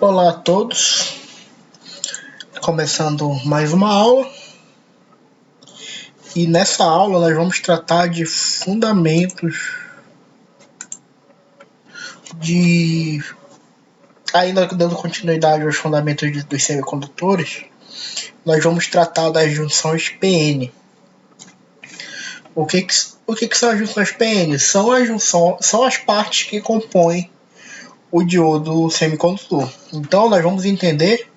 Olá a todos, começando mais uma aula, e nessa aula nós vamos tratar de fundamentos ainda dando continuidade aos fundamentos dos semicondutores, nós vamos tratar das junções PN. O que são as junções PN? São as partes que compõem o diodo semicondutor. Então nós vamos entender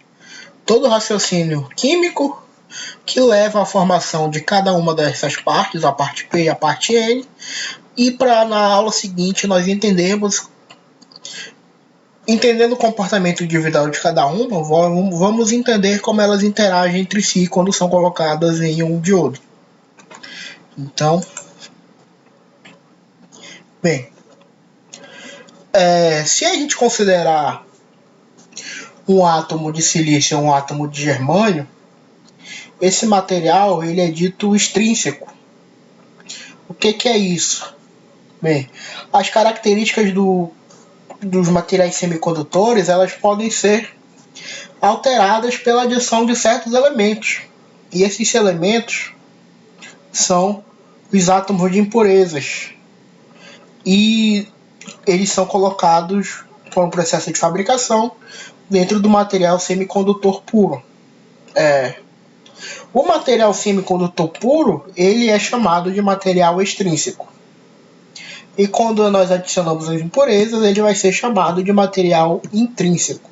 todo o raciocínio químico que leva à formação de cada uma dessas partes, a parte P e a parte N, e para na aula seguinte nós entendendo o comportamento individual de cada uma, vamos entender como elas interagem entre si quando são colocadas em um diodo. Então, bem, se a gente considerar um átomo de silício ou um átomo de germânio, esse material ele é dito extrínseco. O que é isso? Bem, as características dos materiais semicondutores elas podem ser alteradas pela adição de certos elementos. E esses elementos são os átomos de impurezas. E eles são colocados por um processo de fabricação dentro do material semicondutor puro. O material semicondutor puro ele é chamado de material extrínseco. E quando nós adicionamos as impurezas, ele vai ser chamado de material intrínseco.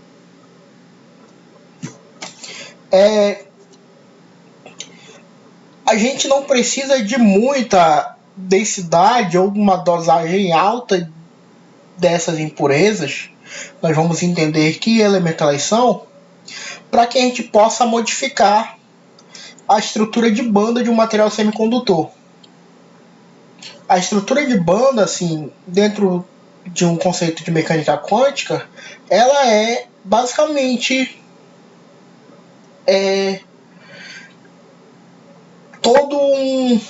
A gente não precisa de muita densidade ou uma dosagem alta dessas impurezas. Nós vamos entender que elementos elas são, para que a gente possa modificar a estrutura de banda de um material semicondutor. A estrutura de banda, assim, dentro de um conceito de mecânica quântica, ela é basicamente todo um...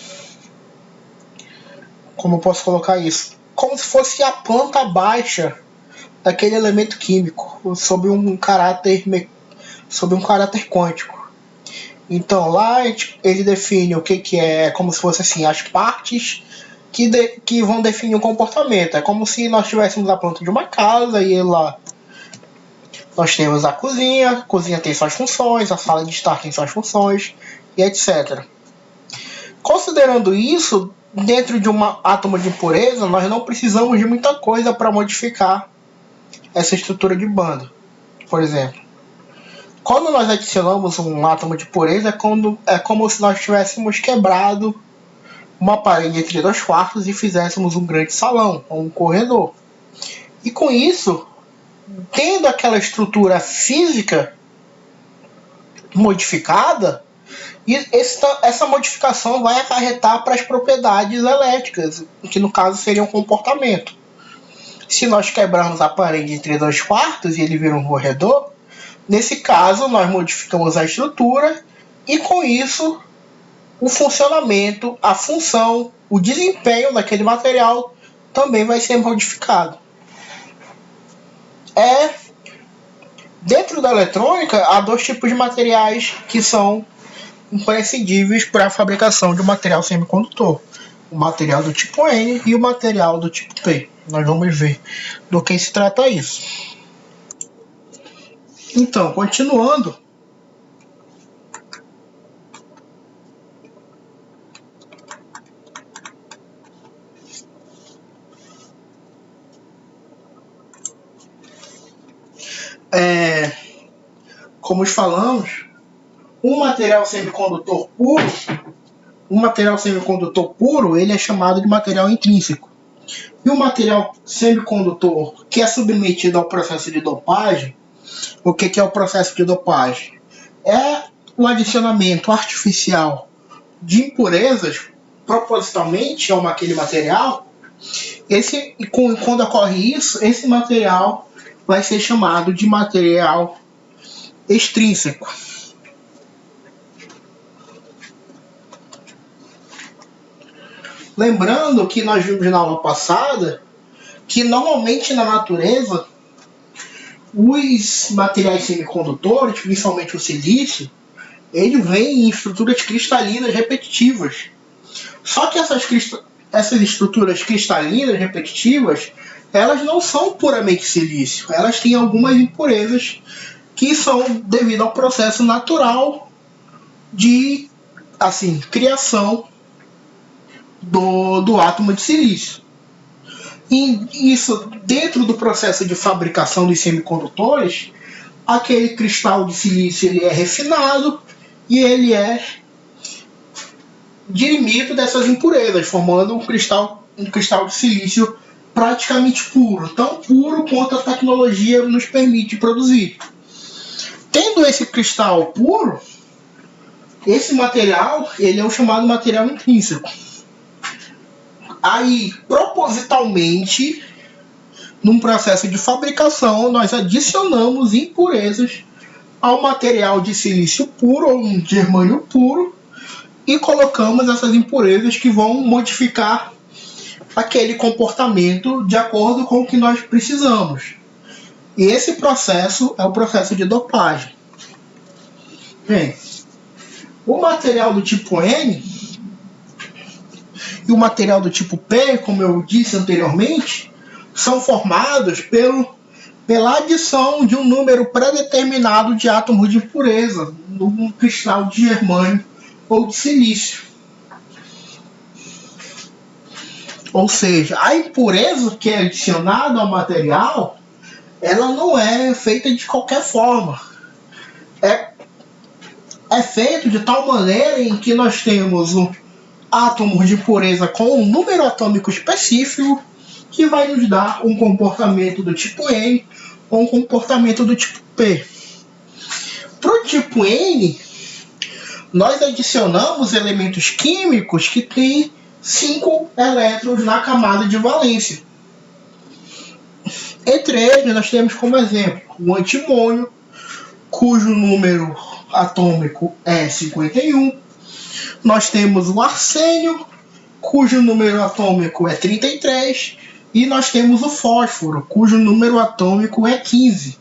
Como eu posso colocar isso? Como se fosse a planta baixa daquele elemento químico, sob um caráter quântico. Então lá ele define o que é, como se fosse assim, as partes que vão definir o comportamento. É como se nós tivéssemos a planta de uma casa e lá nós temos a cozinha tem suas funções, a sala de estar tem suas funções e etc. Considerando isso, dentro de um átomo de impureza, nós não precisamos de muita coisa para modificar essa estrutura de banda. Por exemplo, quando nós adicionamos um átomo de pureza, é como se nós tivéssemos quebrado uma parede entre dois quartos e fizéssemos um grande salão ou um corredor. E com isso, tendo aquela estrutura física modificada, essa modificação vai acarretar para as propriedades elétricas, que no caso seria um comportamento. Se nós quebrarmos a parede entre dois quartos e ele vira um corredor, nesse caso nós modificamos a estrutura e com isso o funcionamento, a função, o desempenho daquele material também vai ser modificado. Dentro da eletrônica, há dois tipos de materiais que são imprescindíveis para a fabricação de um material semicondutor. O material do tipo N e o material do tipo P. Nós vamos ver do que se trata isso. Então, continuando, como falamos, um material semicondutor puro, ele é chamado de material intrínseco. E o material semicondutor que é submetido ao processo de dopagem, o que é o processo de dopagem? É o adicionamento artificial de impurezas propositalmente àquele material. Quando ocorre isso, esse material vai ser chamado de material extrínseco. Lembrando que nós vimos na aula passada que normalmente na natureza os materiais semicondutores, principalmente o silício, ele vem em estruturas cristalinas repetitivas. Só que essas estruturas cristalinas repetitivas, elas não são puramente silício. Elas têm algumas impurezas que são devido ao processo natural de criação do átomo de silício. E isso, dentro do processo de fabricação dos semicondutores, aquele cristal de silício ele é refinado e ele é dirimido dessas impurezas, formando um cristal de silício praticamente puro, tão puro quanto a tecnologia nos permite produzir. Tendo esse cristal puro, esse material ele é o chamado material intrínseco. Aí, propositalmente, num processo de fabricação, nós adicionamos impurezas ao material de silício puro ou um germânio puro e colocamos essas impurezas que vão modificar aquele comportamento de acordo com o que nós precisamos. E esse processo é o processo de dopagem. Bem, o material do tipo N e o material do tipo P, como eu disse anteriormente, são formados pela adição de um número pré-determinado de átomos de impureza num cristal de germânio ou de silício. Ou seja, a impureza que é adicionada ao material, ela não é feita de qualquer forma. É feito de tal maneira em que nós temos um átomo de impureza com um número atômico específico que vai nos dar um comportamento do tipo N ou um comportamento do tipo P. Para o tipo N, nós adicionamos elementos químicos que têm 5 elétrons na camada de valência. Entre eles, nós temos como exemplo o antimônio, cujo número atômico é 51. Nós temos o arsênio, cujo número atômico é 33. E nós temos o fósforo, cujo número atômico é 15.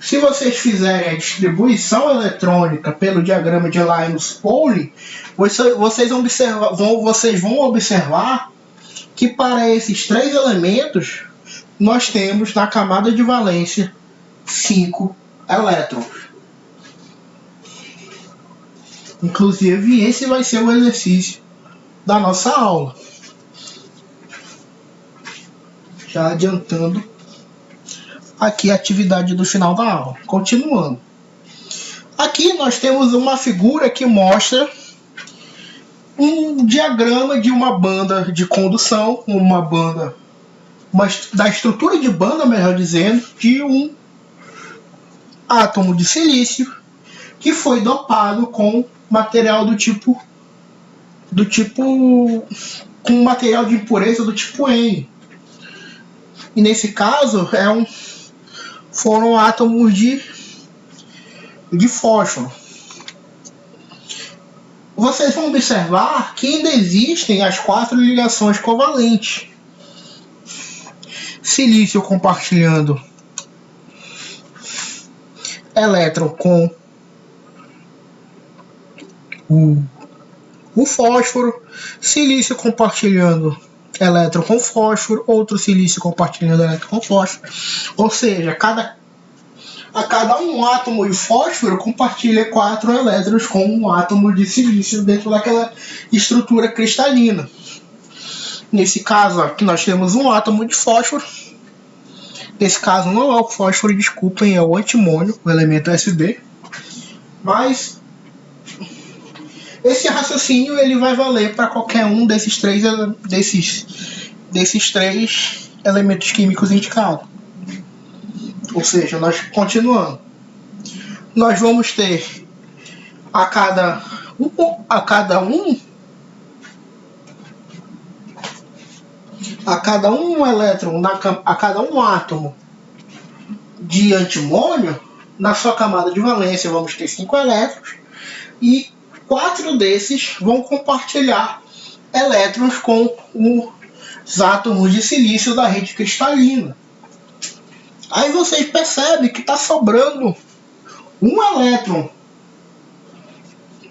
Se vocês fizerem a distribuição eletrônica pelo diagrama de Linus-Pauling, vocês vão observar que para esses 3 elementos nós temos na camada de valência 5 elétrons. Inclusive, esse vai ser o exercício da nossa aula. Já adiantando aqui a atividade do final da aula. Continuando. Aqui nós temos uma figura que mostra um diagrama de uma banda de condução, da estrutura de banda, melhor dizendo, de um átomo de silício que foi dopado com material com material de impureza do tipo N. E nesse caso foram átomos de fósforo. Vocês vão observar que ainda existem as 4 ligações covalentes. Silício compartilhando elétron com o fósforo, silício compartilhando elétron com fósforo, outro silício compartilhando elétron com fósforo. Ou seja, a cada um átomo de fósforo compartilha 4 elétrons com um átomo de silício dentro daquela estrutura cristalina. Nesse caso aqui nós temos um átomo de fósforo. Nesse caso não é o fósforo, desculpem, é o antimônio, o elemento SB. Mas esse raciocínio ele vai valer para qualquer um desses três elementos químicos indicados. Ou seja, nós continuando. Nós vamos ter a cada um elétron, a cada um átomo de antimônio, na sua camada de valência vamos ter 5 elétrons e 4 desses vão compartilhar elétrons com os átomos de silício da rede cristalina. Aí vocês percebem que está sobrando um elétron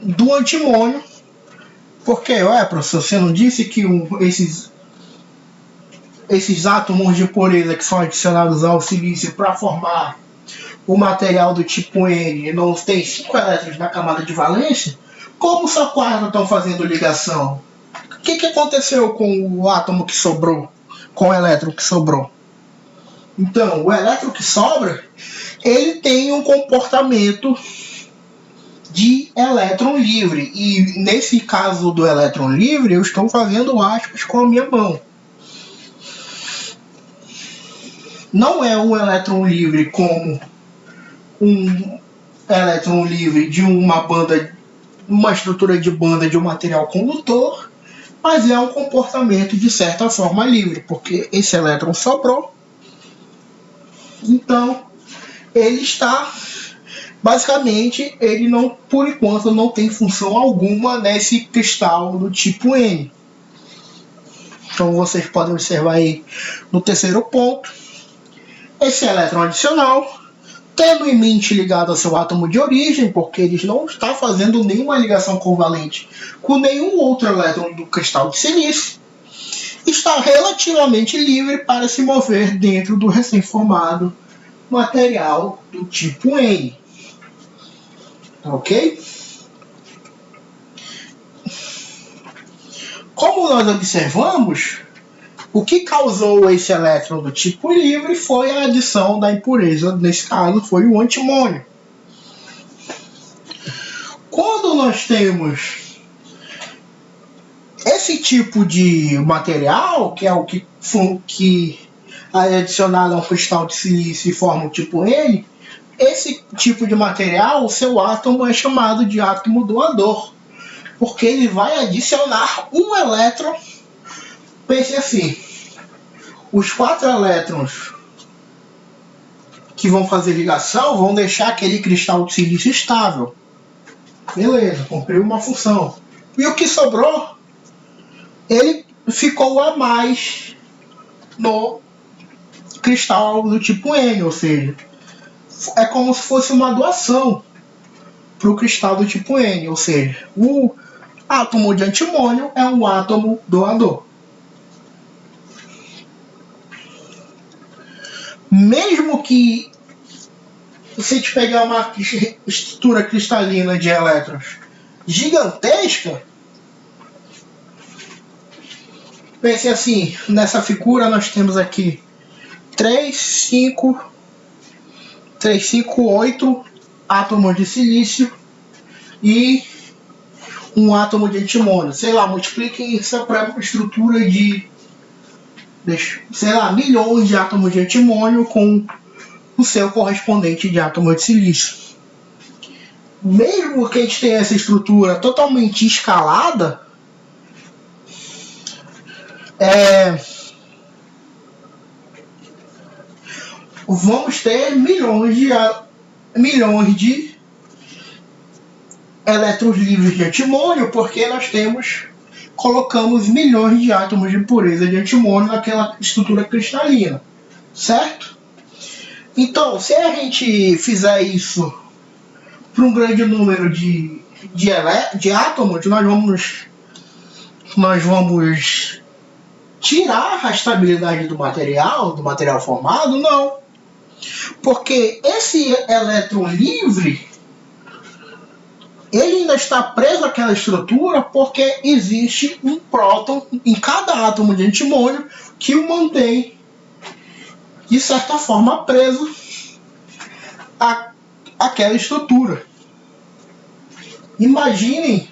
do antimônio, porque, professor, você não disse que esses átomos de pureza que são adicionados ao silício para formar o material do tipo N não tem 5 elétrons na camada de valência? Como só 4 estão fazendo ligação? O que aconteceu com o átomo que sobrou? Com o elétron que sobrou? Então, o elétron que sobra, ele tem um comportamento de elétron livre. E nesse caso do elétron livre, eu estou fazendo aspas com a minha mão. Não é um elétron livre como um elétron livre de uma estrutura de banda de um material condutor, mas é um comportamento de certa forma livre, porque esse elétron sobrou. Então, ele está, basicamente, ele não, por enquanto, não tem função alguma nesse cristal do tipo N. Então, vocês podem observar aí no terceiro ponto, esse elétron adicional, tendo em mente ligado ao seu átomo de origem, porque ele não está fazendo nenhuma ligação covalente com nenhum outro elétron do cristal de silício, está relativamente livre para se mover dentro do recém-formado material do tipo N. Ok? Como nós observamos, o que causou esse elétron do tipo livre foi a adição da impureza, nesse caso foi o antimônio. Quando nós temos esse tipo de material, que é o que é adicionado a um cristal de silício e forma o tipo N, esse tipo de material, o seu átomo é chamado de átomo doador, porque ele vai adicionar um elétron. Pense assim, os 4 elétrons que vão fazer ligação vão deixar aquele cristal de silício estável. Beleza, cumpriu uma função. E o que sobrou, ele ficou a mais no cristal do tipo N, ou seja, é como se fosse uma doação para o cristal do tipo N, ou seja, o átomo de antimônio é um átomo doador. Mesmo que se a gente pegar uma estrutura cristalina de elétrons gigantesca, pense assim, nessa figura nós temos aqui 8 átomos de silício e um átomo de antimônio. Sei lá, multipliquem isso para uma estrutura de, sei lá, milhões de átomos de antimônio com o seu correspondente de átomo de silício. Mesmo que a gente tenha essa estrutura totalmente escalada, vamos ter milhões de elétrons livres de antimônio, porque nós colocamos milhões de átomos de pureza de antimônio naquela estrutura cristalina, certo? Então, se a gente fizer isso para um grande número de átomos, nós vamos tirar a estabilidade do material formado? Não. Porque esse elétron livre, ele ainda está preso àquela estrutura porque existe um próton em cada átomo de antimônio que o mantém, de certa forma, preso àquela estrutura. Imaginem,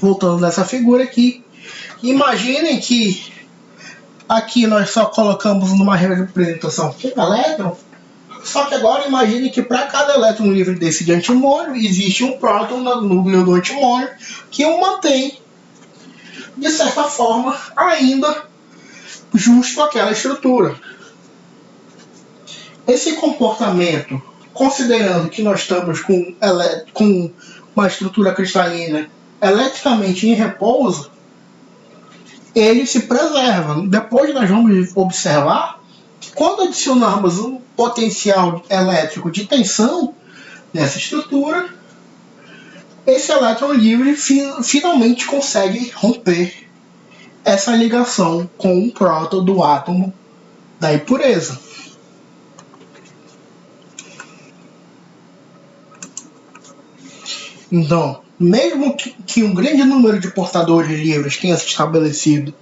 voltando nessa figura aqui, imaginem que aqui nós só colocamos numa representação um elétron, só que agora imagine que para cada elétron livre desse de antimônio, existe um próton no núcleo do antimônio que o mantém, de certa forma, ainda justo àquela estrutura. Esse comportamento, considerando que nós estamos com uma estrutura cristalina eletricamente em repouso, ele se preserva. Depois nós vamos observar que quando adicionarmos um potencial elétrico de tensão nessa estrutura, esse elétron livre finalmente consegue romper essa ligação com um próton do átomo da impureza. Então, mesmo que um grande número de portadores livres tenha se estabelecido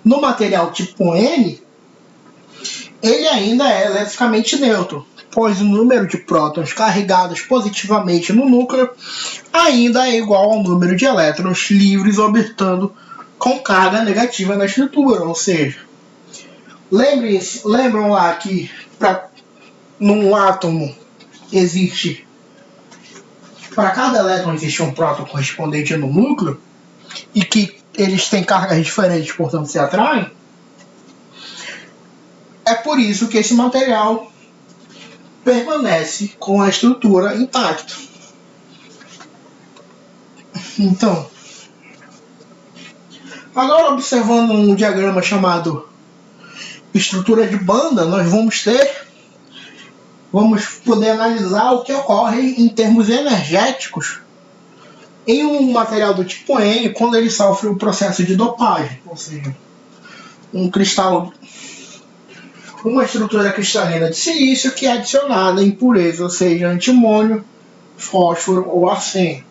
no material tipo N, ele ainda é eletricamente neutro, pois o número de prótons carregados positivamente no núcleo ainda é igual ao número de elétrons livres orbitando com carga negativa na estrutura. Ou seja, lembram lá que num átomo existe, para cada elétron existe um próton correspondente no núcleo e que eles têm cargas diferentes, portanto se atraem. É por isso que esse material permanece com a estrutura intacta. Então, agora observando um diagrama chamado estrutura de banda, nós vamos poder analisar o que ocorre em termos energéticos em um material do tipo N quando ele sofre o processo de dopagem, ou seja, uma estrutura cristalina de silício que é adicionada impureza, ou seja, antimônio, fósforo ou arsênio.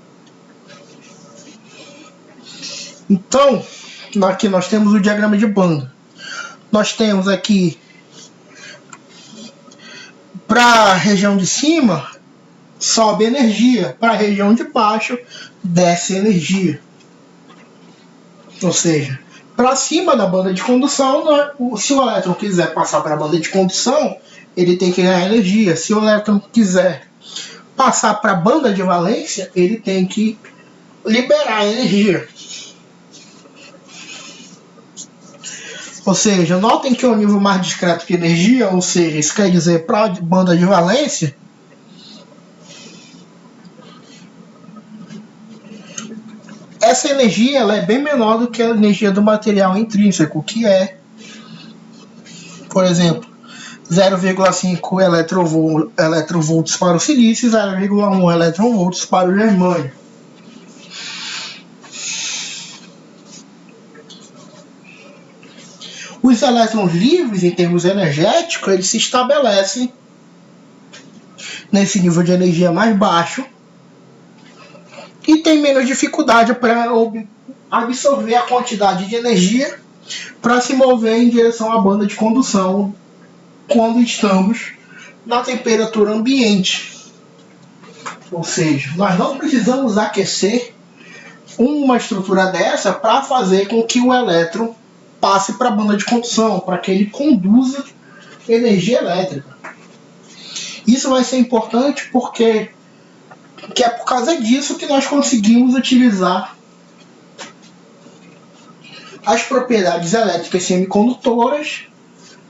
Então, aqui nós temos o diagrama de banda. Nós temos aqui, para a região de cima, sobe energia, para a região de baixo, desce energia. Ou seja, para cima da banda de condução, se o elétron quiser passar para a banda de condução, ele tem que ganhar energia. Se o elétron quiser passar para a banda de valência, ele tem que liberar energia. Ou seja, notem que é o nível mais discreto de energia, ou seja, isso quer dizer para a banda de valência, essa energia ela é bem menor do que a energia do material intrínseco, que é, por exemplo, 0,5 eletronvolts para o silício e 0,1 eletronvolts para o germânio. Os elétrons livres, em termos energéticos, eles se estabelecem nesse nível de energia mais baixo e tem menos dificuldade para absorver a quantidade de energia para se mover em direção à banda de condução quando estamos na temperatura ambiente. Ou seja, nós não precisamos aquecer uma estrutura dessa para fazer com que o elétron passe para a banda de condução, para que ele conduza energia elétrica. Isso vai ser importante porque é por causa disso que nós conseguimos utilizar as propriedades elétricas semicondutoras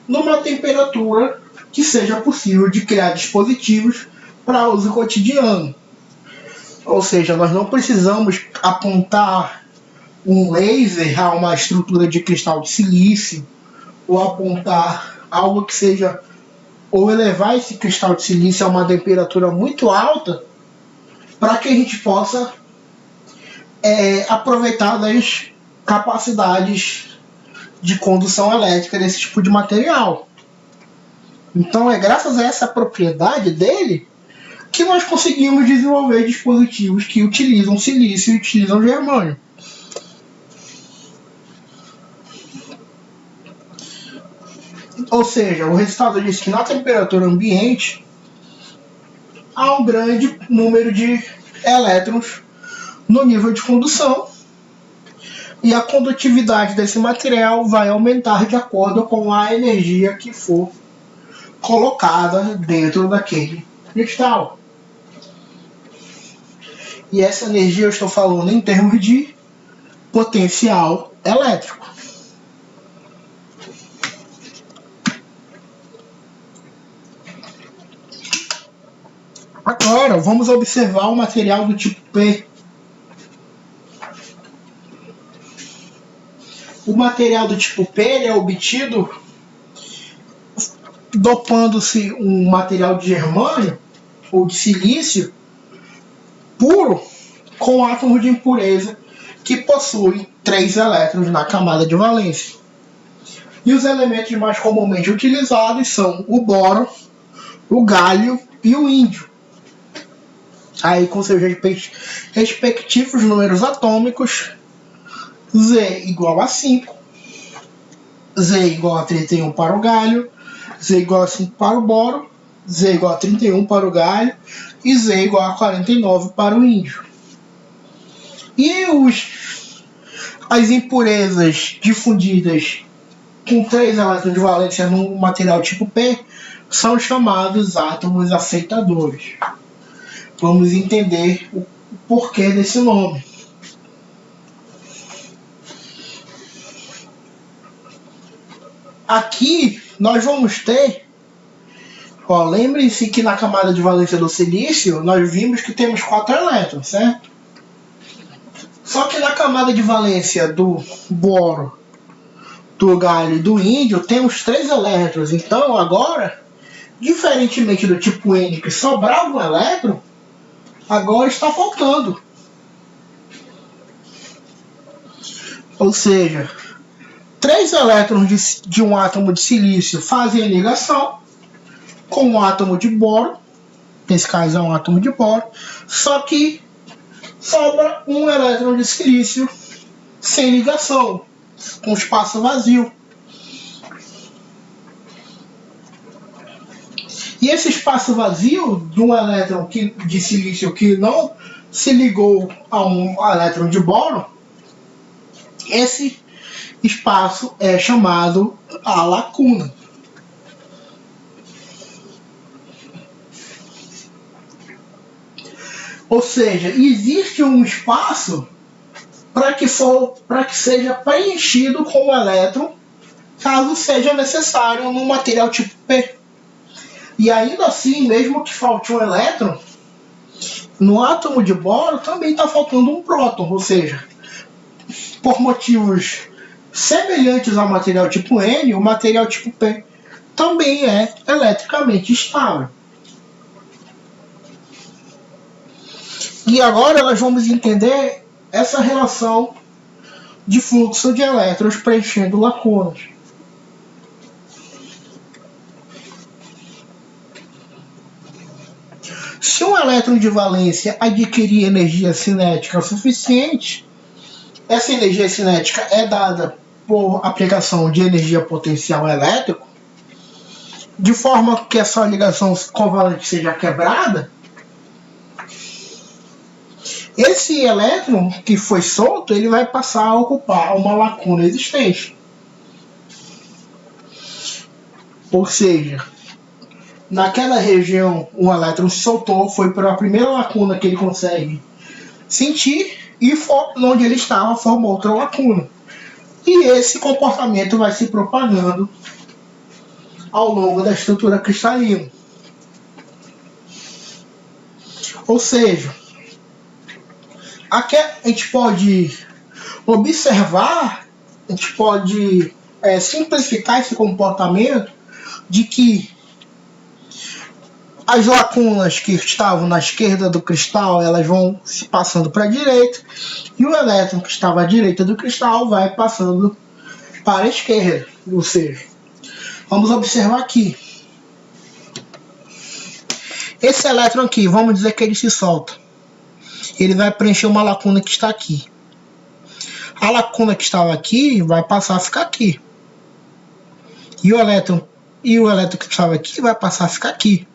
numa temperatura que seja possível de criar dispositivos para uso cotidiano. Ou seja, nós não precisamos apontar um laser a uma estrutura de cristal de silício, ou apontar algo que seja, ou elevar esse cristal de silício a uma temperatura muito alta, para que a gente possa aproveitar das capacidades de condução elétrica desse tipo de material. Então é graças a essa propriedade dele que nós conseguimos desenvolver dispositivos que utilizam silício e utilizam germânio. Ou seja, o resultado diz que na temperatura ambiente há um grande número de elétrons no nível de condução e a condutividade desse material vai aumentar de acordo com a energia que for colocada dentro daquele cristal. E essa energia eu estou falando em termos de potencial elétrico. Agora vamos observar o material do tipo P. material do tipo P é obtido dopando-se um material de germânio ou de silício puro com átomos de impureza que possuem 3 elétrons na camada de valência. E os elementos mais comumente utilizados são o boro, o galho e o índio. Aí com seus respectivos números atômicos, Z igual a 5, Z igual a 31 para o galho, Z igual a 5 para o boro, Z igual a 31 para o galho e Z igual a 49 para o índio. E as impurezas difundidas com 3 elétrons de valência no material tipo P são chamados átomos aceitadores. Vamos entender o porquê desse nome. Aqui nós vamos ter, lembre-se que na camada de valência do silício nós vimos que temos 4 elétrons, certo? Só que na camada de valência do boro, do galho e do índio temos 3 elétrons. Então agora, diferentemente do tipo N que sobrava um elétron, agora está faltando. Ou seja, 3 elétrons de um átomo de silício fazem ligação com um átomo de boro, nesse caso é um átomo de boro, só que sobra um elétron de silício sem ligação, com espaço vazio. E esse espaço vazio de um elétron de silício que não se ligou a um elétron de boro, esse espaço é chamado a lacuna. Ou seja, existe um espaço para que seja preenchido com o elétron, caso seja necessário no material tipo P. E ainda assim, mesmo que falte um elétron, no átomo de boro também está faltando um próton, ou seja, por motivos semelhantes ao material tipo N, o material tipo P também é eletricamente estável. E agora nós vamos entender essa relação de fluxo de elétrons preenchendo lacunas. Se um elétron de valência adquirir energia cinética suficiente, essa energia cinética é dada por aplicação de energia potencial elétrico, de forma que essa ligação covalente seja quebrada. Esse elétron que foi solto, ele vai passar a ocupar uma lacuna existente. Ou seja, naquela região um elétron se soltou, foi para a primeira lacuna que ele consegue sentir e onde ele estava formou outra lacuna. E esse comportamento vai se propagando ao longo da estrutura cristalina. Ou seja, aqui a gente pode observar, a gente pode simplificar esse comportamento de que as lacunas que estavam na esquerda do cristal, elas vão se passando para a direita, e o elétron que estava à direita do cristal vai passando para a esquerda. Ou seja, vamos observar aqui. Esse elétron aqui, vamos dizer que ele se solta. Ele vai preencher uma lacuna que está aqui. A lacuna que estava aqui vai passar a ficar aqui. E o elétron que estava aqui vai passar a ficar aqui.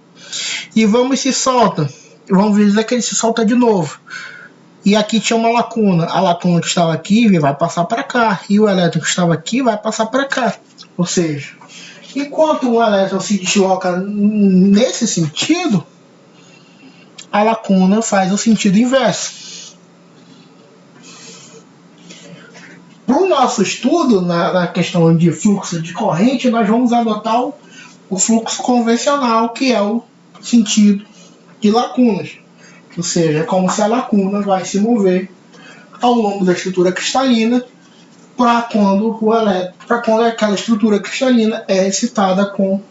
E vamos dizer que ele se solta de novo. E aqui tinha uma lacuna. A lacuna que estava aqui vai passar para cá. E o elétron que estava aqui vai passar para cá. Ou seja, enquanto o elétron se desloca nesse sentido, a lacuna faz o sentido inverso. Para o nosso estudo, na questão de fluxo de corrente, nós vamos adotar o fluxo convencional, que é o sentido de lacunas. Ou seja, é como se a lacuna vai se mover ao longo da estrutura cristalina para quando aquela estrutura cristalina é excitada com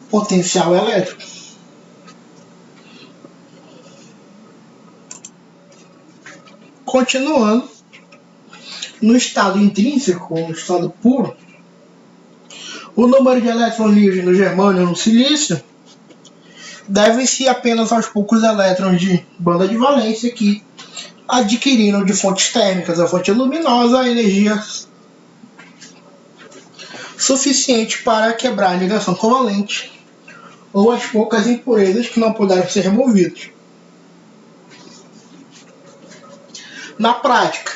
potencial elétrico. Continuando, no estado intrínseco, no estado puro, o número de elétrons livres no germânio ou no silício deve-se apenas aos poucos elétrons de banda de valência que adquiriram de fontes térmicas a fonte luminosa a energia suficiente para quebrar a ligação covalente ou as poucas impurezas que não puderam ser removidas. Na prática,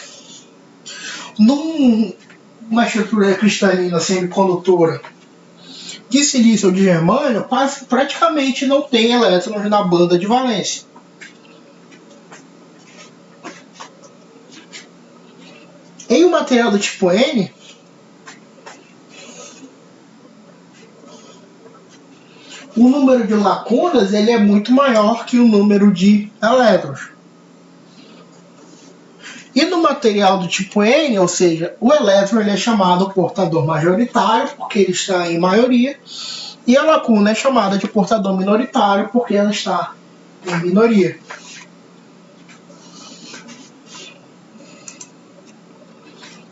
numa estrutura cristalina semicondutora de silício ou de germânio, praticamente não tem elétrons na banda de valência. Em um material do tipo N, o número de lacunas ele é muito maior que o número de elétrons. E no material do tipo N, ou seja, o elétron ele é chamado portador majoritário, porque ele está em maioria, e a lacuna é chamada de portador minoritário, porque ela está em minoria.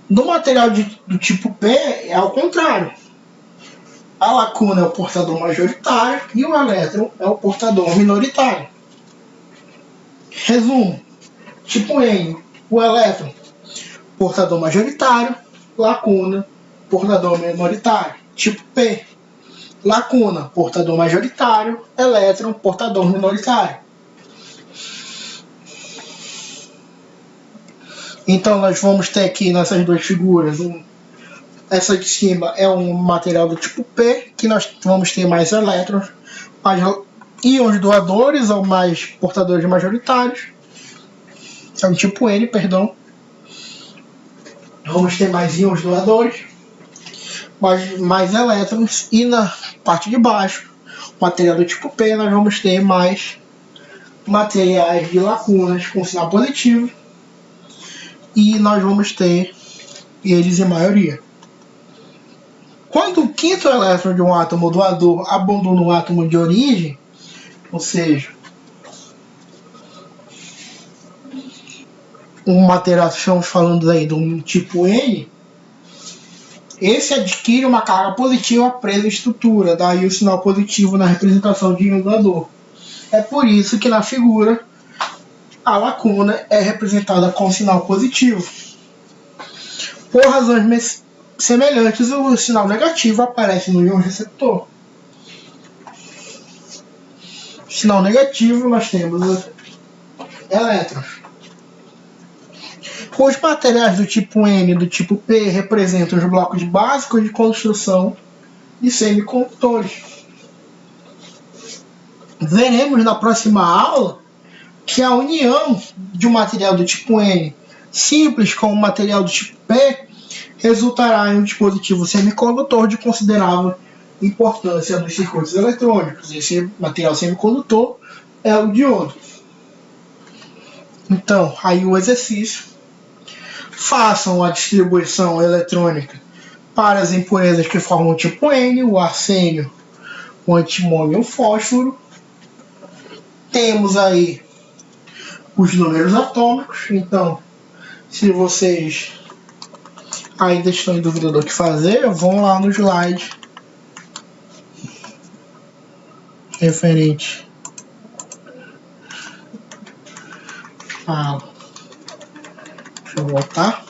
No material do tipo P, é ao contrário. A lacuna é o portador majoritário e o elétron é o portador minoritário. Resumo: tipo N, o elétron, portador majoritário, lacuna, portador minoritário. Tipo P, lacuna, portador majoritário, elétron, portador minoritário. Então nós vamos ter aqui nessas duas figuras, essa de cima é um material do tipo P, que nós vamos ter mais elétrons, mais íons doadores ou mais portadores majoritários. É um tipo N, perdão. Vamos ter mais íons doadores, mais elétrons. E na parte de baixo, material do tipo P, nós vamos ter mais materiais de lacunas com sinal positivo. E nós vamos ter eles em maioria. Quando o quinto elétron de um átomo doador abandona o átomo de origem, ou seja, um material que estamos falando aí do tipo N, esse adquire uma carga positiva presa à estrutura, daí o sinal positivo na representação de íon doador. É por isso que na figura a lacuna é representada com sinal positivo. Por razões semelhantes, o sinal negativo aparece no íon receptor. Sinal negativo, nós temos elétrons. Os materiais do tipo N e do tipo P representam os blocos básicos de construção de semicondutores. Veremos na próxima aula que a união de um material do tipo N simples com um material do tipo P resultará em um dispositivo semicondutor de considerável importância nos circuitos eletrônicos. Esse material semicondutor é o diodo. Então, aí o exercício: façam a distribuição eletrônica para as impurezas que formam o tipo N, o arsênio, o antimônio e o fósforo. Temos aí os números atômicos. Então, se vocês ainda estão em dúvida do que fazer, vão lá no slide referente a... Deixa eu voltar.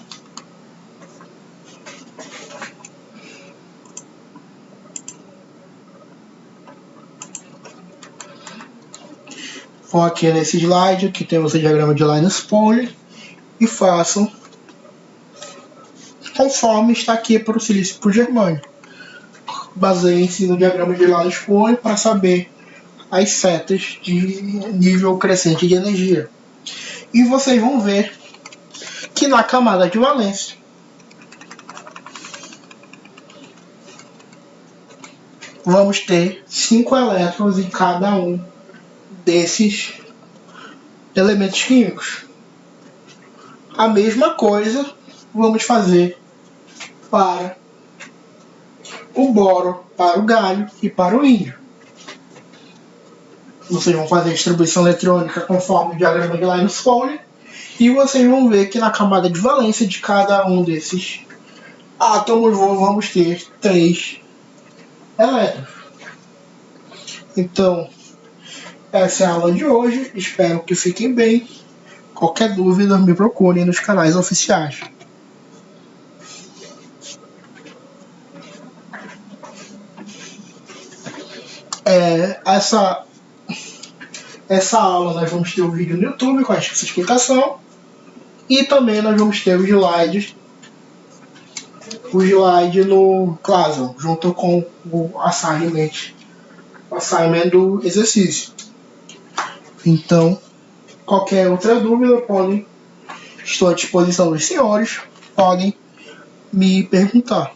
Vão aqui nesse slide, que temos o diagrama de Linus Pauling, e façam conforme está aqui para o silício e para o germânio. Baseiem-se no diagrama de Linus Pauling para saber as setas de nível crescente de energia. E vocês vão ver que na camada de valência vamos ter 5 elétrons em cada um desses elementos químicos. A mesma coisa vamos fazer para o boro, para o galho e para o índio. Vocês vão fazer a distribuição eletrônica conforme o diagrama de Linus-Pauling e vocês vão ver que na camada de valência de cada um desses átomos vamos ter 3 elétrons. Então, essa é a aula de hoje. Espero que fiquem bem. Qualquer dúvida, me procurem nos canais oficiais. Essa aula nós vamos ter o vídeo no YouTube com essa explicação e também nós vamos ter os slides no Classroom, junto com o assignment do exercício. Então, qualquer outra dúvida, estou à disposição dos senhores, podem me perguntar.